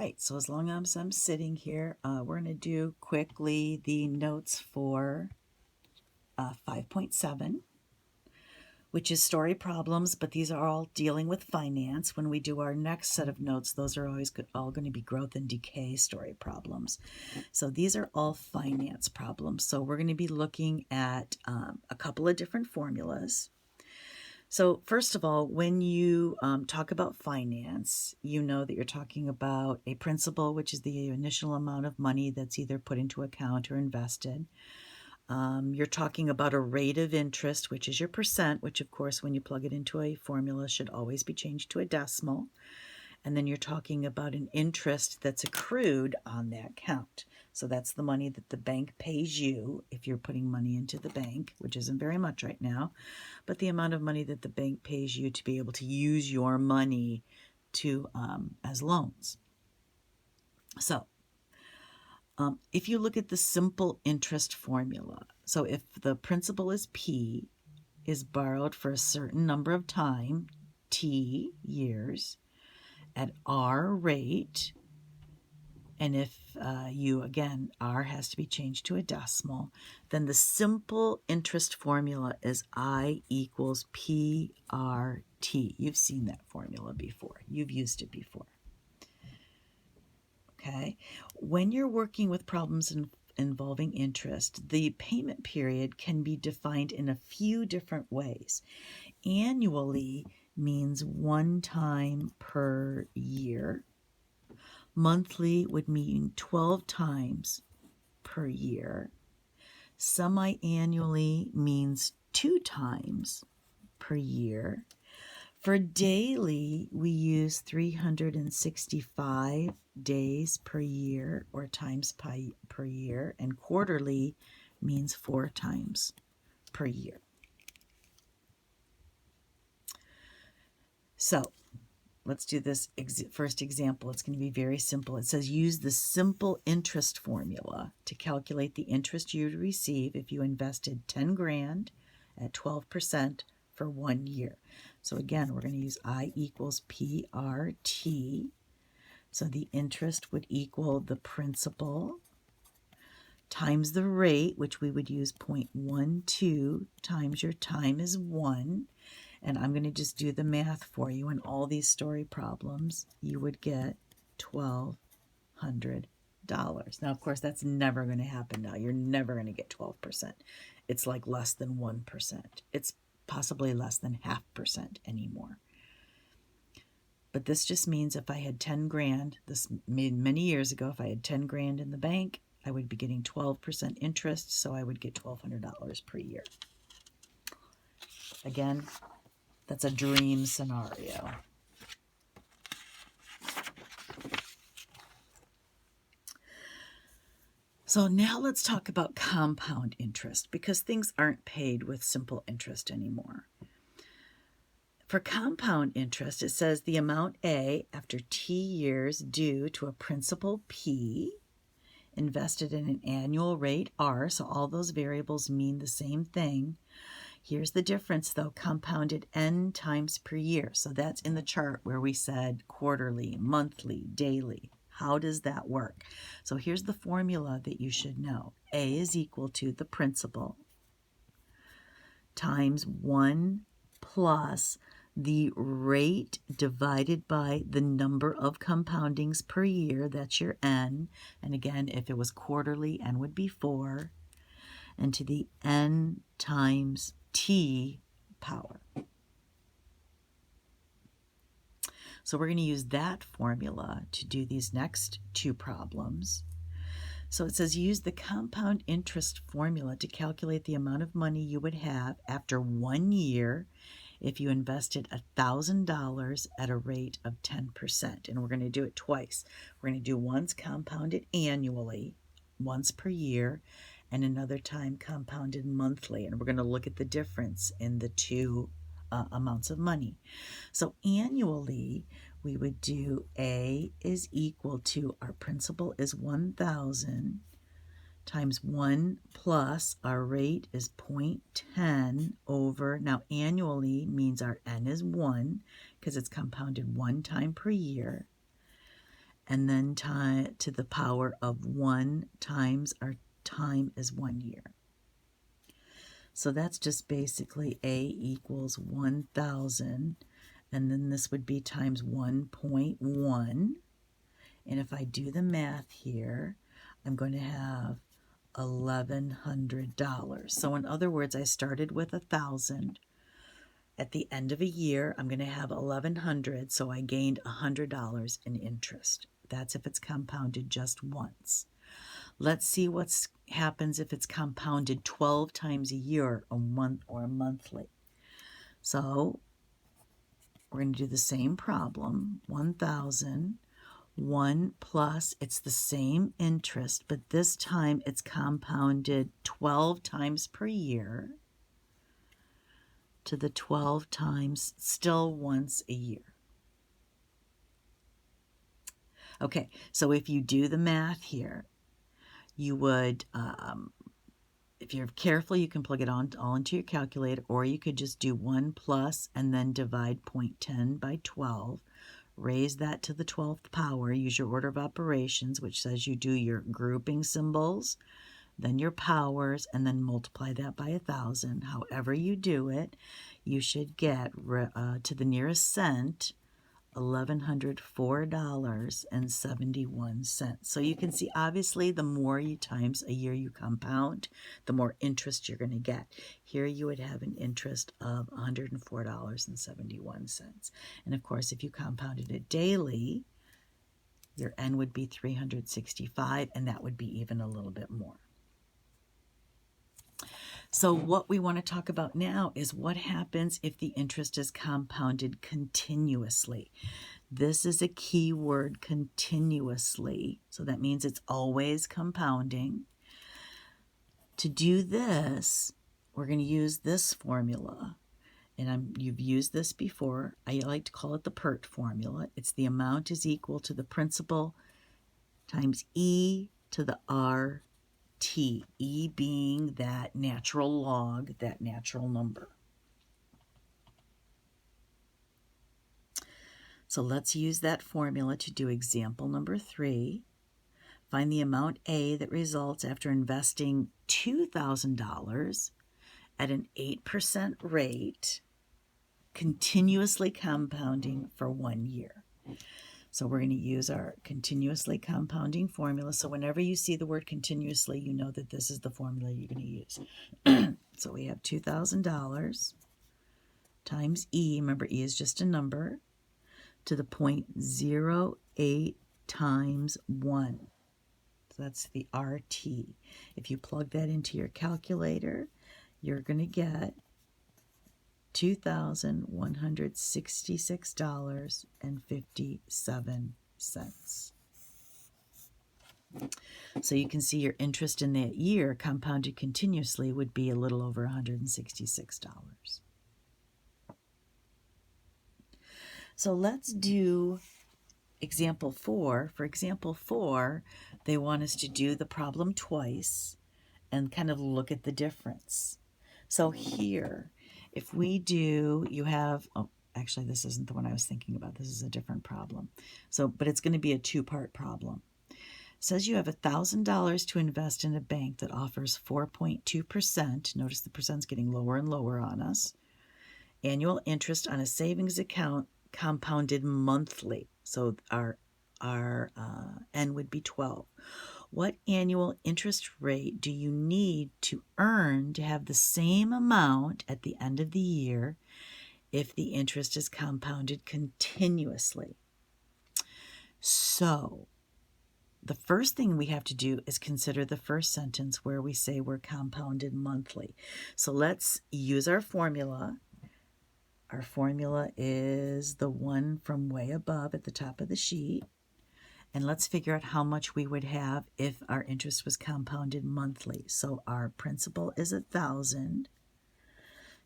right, so as long as I'm sitting here, we're going to do quickly the notes for 5.7, which is story problems, but these are all dealing with finance. When we do our next set of notes, those are always all going to be growth and decay story problems. So these are all finance problems. So we're going to be looking at a couple of different formulas. So first of all, when you talk about finance, you know that you're talking about a principal, which is the initial amount of money that's either put into account or invested. You're talking about a rate of interest, which is your percent, which of course, when you plug it into a formula, should always be changed to a decimal. And then you're talking about an interest that's accrued on that account. So that's the money that the bank pays you if you're putting money into the bank, which isn't very much right now, but the amount of money that the bank pays you to be able to use your money to as loans. So if you look at the simple interest formula, so if the principal is P, is borrowed for a certain number of time, T years, at R rate, and if again, R has to be changed to a decimal, then the simple interest formula is I equals PRT. You've seen that formula before. You've used it before. Okay. When you're working with problems involving interest, the payment period can be defined in a few different ways. Annually means one time per year. Monthly would mean 12 times per year. Semi-annually means 2 times per year. For daily, we use 365 days per year or times per year, and quarterly means 4 times per year. So let's do this first example. It's going to be very simple. It says use the simple interest formula to calculate the interest you would receive if you invested 10 grand at 12% for 1 year. So again, we're going to use I equals PRT. So the interest would equal the principal times the rate, which we would use 0.12 times your time is 1. And I'm going to just do the math for you. In all these story problems, you would get $1,200. Now, of course, that's never going to happen now. You're never going to get 12%. It's like less than 1%. It's possibly less than 0.5% anymore. But this just means if I had 10 grand, this made many years ago, if I had 10 grand in the bank, I would be getting 12% interest, so I would get $1,200 per year. Again, that's a dream scenario. So now let's talk about compound interest, because things aren't paid with simple interest anymore. For compound interest, it says the amount A after T years due to a principal P invested in an annual rate R, so all those variables mean the same thing. Here's the difference though, compounded N times per year. So that's in the chart where we said quarterly, monthly, daily. How does that work? So here's the formula that you should know. A is equal to the principal times 1 plus the rate divided by the number of compoundings per year. That's your N. And again, if it was quarterly, N would be 4. And to the N times T power. So we're going to use that formula to do these next two problems. So it says use the compound interest formula to calculate the amount of money you would have after 1 year if you invested $1,000 at a rate of 10%. And we're going to do it twice. We're going to do once compounded annually, once per year, and another time compounded monthly. And we're going to look at the difference in the two amounts of money. So annually, we would do A is equal to, our principal is 1,000 times 1 plus our rate is 0.10 over, now annually means our N is 1 because it's compounded 1 time per year. and then to the power of 1 times our time is 1 year. So that's just basically A equals 1,000, and then this would be times 1.1. And if I do the math here, I'm going to have $1,100. So in other words, I started with 1,000. At the end of a year, I'm going to have 1,100, so I gained $100 in interest. That's if it's compounded just once. Let's see what happens if it's compounded 12 times a year, a month, or monthly. So we're going to do the same problem. 1,000, 1 plus, it's the same interest, but this time it's compounded 12 times per year to the 12 times, still once a year. Okay, so if you do the math here, you would, if you're careful, you can plug it all into your calculator, or you could just do 1 plus and then divide 0.10 by 12. Raise that to the 12th power. Use your order of operations, which says you do your grouping symbols, then your powers, and then multiply that by 1,000. However you do it, you should get to the nearest cent $1,104.71. So you can see, obviously, the more you times a year you compound, the more interest you're going to get. Here you would have an interest of $104.71. And of course, if you compounded it daily, your N would be 365, and that would be even a little bit more. So what we want to talk about now is what happens if the interest is compounded continuously. This is a key word, continuously. So that means it's always compounding. To do this, we're going to use this formula. And you've used this before. I like to call it the PERT formula. It's the amount is equal to the principal times e to the r t, e being that natural log, that natural number. So let's use that formula to do example number 3. Find the amount A that results after investing $2,000 at an 8% rate, continuously compounding for 1 year. So we're going to use our continuously compounding formula. So whenever you see the word continuously, you know that this is the formula you're going to use. So we have $2,000 times E. Remember, E is just a number, to the 0.08 times 1. So that's the RT. If you plug that into your calculator, you're going to get $2,166.57. So you can see your interest in that year compounded continuously would be a little over $166. So let's do example 4. For example 4, they want us to do the problem twice and kind of look at the difference. So here, if we do, you have, oh, actually this isn't the one I was thinking about. This is a different problem. So, but it's going to be a 2-part problem. It says you have $1,000 to invest in a bank that offers 4.2%. Notice the percent's getting lower and lower on us. Annual interest on a savings account compounded monthly. So our N would be 12. What annual interest rate do you need to earn to have the same amount at the end of the year if the interest is compounded continuously? So the first thing we have to do is consider the first sentence where we say we're compounded monthly. So let's use our formula. Our formula is the one from way above at the top of the sheet. And let's figure out how much we would have if our interest was compounded monthly. So our principal is 1,000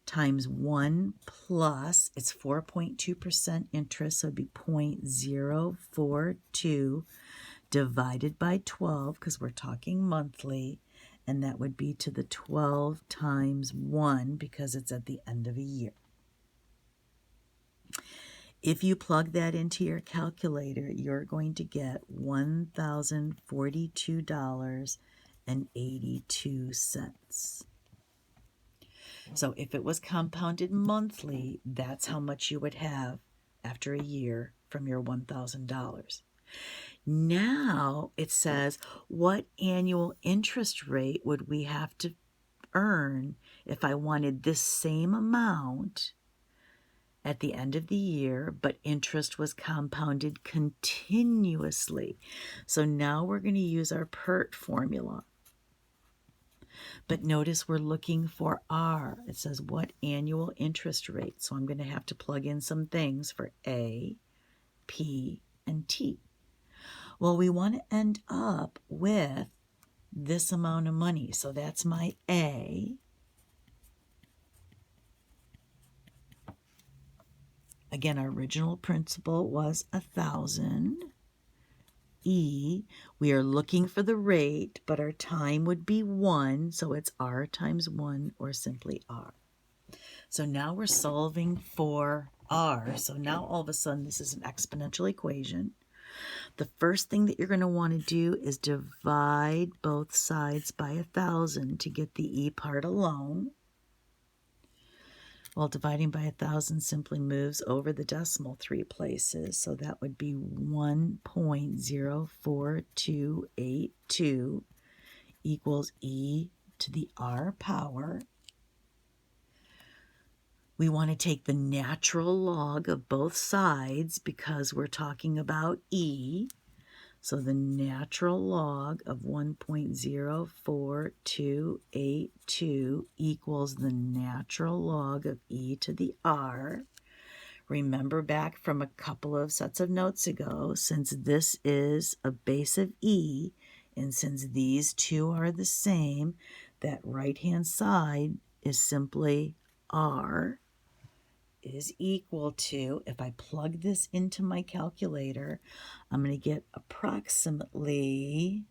times 1 plus, it's 4.2% interest, so it'd be 0.042 divided by 12, because we're talking monthly, and that would be to the 12 times 1, because it's at the end of a year. If you plug that into your calculator, you're going to get $1,042.82. So if it was compounded monthly, that's how much you would have after a year from your $1,000. Now it says, what annual interest rate would we have to earn if I wanted this same amount at the end of the year, but interest was compounded continuously? So now we're going to use our PERT formula. But notice we're looking for R. It says what annual interest rate. So I'm going to have to plug in some things for A, P, and T. Well, we want to end up with this amount of money. So that's my A. Again, our original principal was 1,000. E, we are looking for the rate, but our time would be 1, so it's R times 1, or simply R. So now we're solving for R. So now all of a sudden this is an exponential equation. The first thing that you're going to want to do is divide both sides by 1,000 to get the E part alone. Well, dividing by 1,000 simply moves over the decimal 3 places, so that would be 1.04282 equals E to the R power. We want to take the natural log of both sides because we're talking about E. So the natural log of 1.04282 equals the natural log of E to the R. Remember back from a couple of sets of notes ago, since this is a base of E, and since these two are the same, that right-hand side is simply R is equal to, if I plug this into my calculator, I'm going to get approximately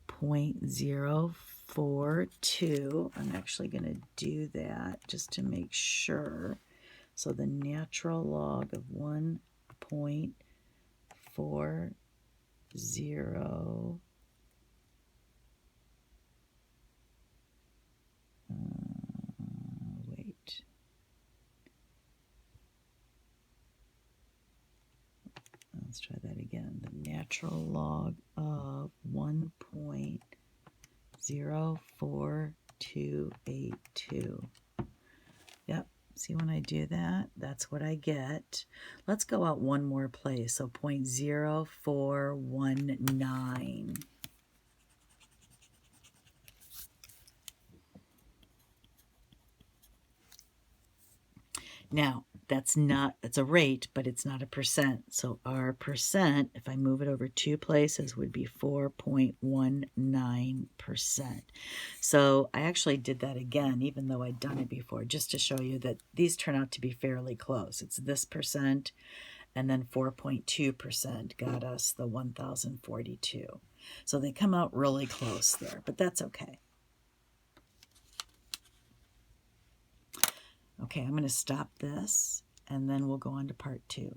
0.042. I'm actually going to do that just to make sure. So the natural log of 1.40, wait. Let's try that again. The natural log of 1.04282. Yep. See, when I do that, that's what I get. Let's go out one more place. So 0.0419. Now, that's a rate, but it's not a percent. So our percent, if I move it over 2 places, would be 4.19%. So I actually did that again, even though I'd done it before, just to show you that these turn out to be fairly close. It's this percent, and then 4.2% got us the 1,042. So they come out really close there, but that's okay. Okay, I'm going to stop this, and then we'll go on to part 2.